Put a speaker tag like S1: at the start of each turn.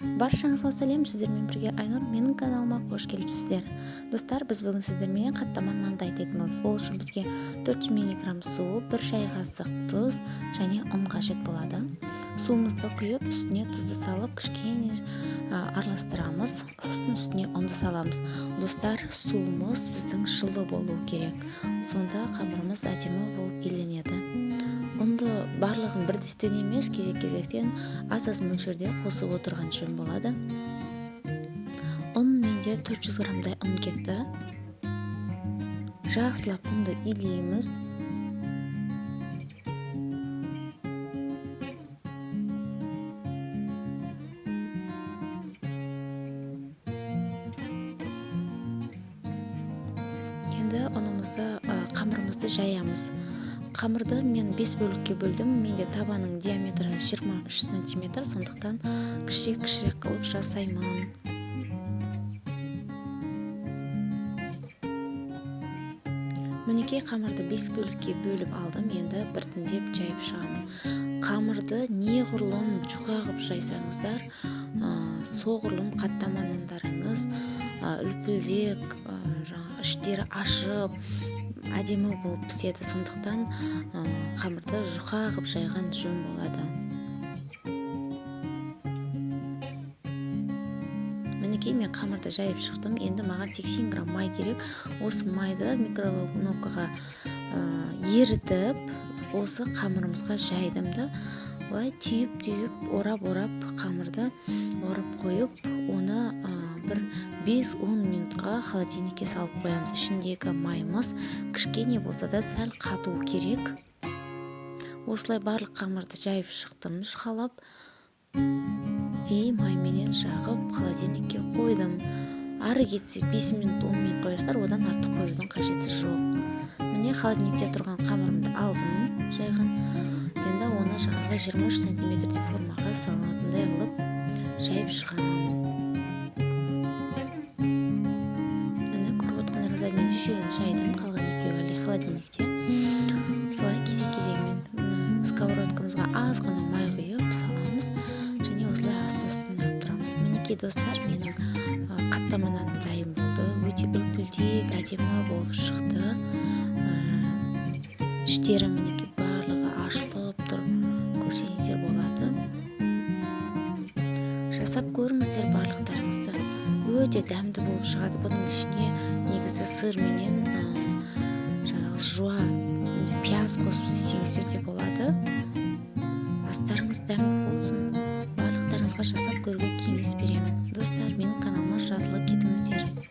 S1: Баршаңызға сәлем, сіздермен бірге Айнұр, менің каналыма қош келіпсіздер. Достар, біз бүгін сіздермен қаттама нанды айтатын боламыз. Ол үшін бізге 400 мг су, 1 шай қасық тұз және ұн қажет болады. Суымызды құйып, үстіне тұзды салып, кішкене араластырамыз. Сосын үстіне ұнды саламыз. Достар, суымыз біздің жылы болу керек. Сонда қамырымыз әдемі болып иленеді. Ұнды барлығын бір дестен емес, кезек-кезектен аз мөлшерде қосып отырған жөн болады. Ұн менде 400 грамдай ұн кетті. Жақсылап ұнды илейміз. Енді ұнымызды, қамырымызды жаямыз. Қамырды мен 5 бөлікке бөлдім. Менде табаның диаметрі 23 см, сондықтан кішірек қылып жасаймын. Мінекей қамырды 5 бөлікке бөліп алдым. Енді біртіндеп жайып шығамын. Қамырды неғұрлым жұқа қылып жайсаңыздар, соғұрлым қаттама нандарыңыз үлпілдек, іштері ашып, әдемі болып піседі. Сондықтан қамырды жұқа қылып жайған жөн болады. Мінекей мен қамырды жайып шықтым. Енді маған 80 грамм май керек. Осы майды микроволновкаға ерітіп, осы қамырымызға жайдымды. Олай түйіп, орап қамырды орап қойып, оны бір 5-10 минутқа холодильникке салып қоямыз. Ішіндегі майымыз кішкене болса да сәл қату керек. Осылай барлық қамырды жайып шықтым, жұқалап. Майменен жағып холодильникке қойдым. Ары кетсе 5 минут, 10 минут қоясыздар, одан артық қоюдың қажеті жоқ. Міне холодильникте тұрған қамырымды алдым, жайған. Енді оны жаңағы 23 см формаға салатындай қылып жайып шығамын. Мен үшеуін жайдым, қалған екеуі әлі холодильникте. Солай кезек-кезегімен сковородкамызға аз ғана май құйып саламыз және осылай асты-үстіне тұрамыз. Мінекей достар, менің қаттама наным дайын болды. Өте үлпілдек, әдемі болып шықты. Іштері мінекей барлығы ашылып тұр, көрсеңіздер болады. Жасап көріңіздер барлықтарыңызды. Өте дәмді болып шығады. Бұның ішіне негізі сыр менен жуа пияз қосып істесеңіздер де болады. Астарыңыз дәмді болсын. Барлықтарыңызға жасап көруге кеңес беремін. Достар, менің каналыма жазылып кетіңіздер.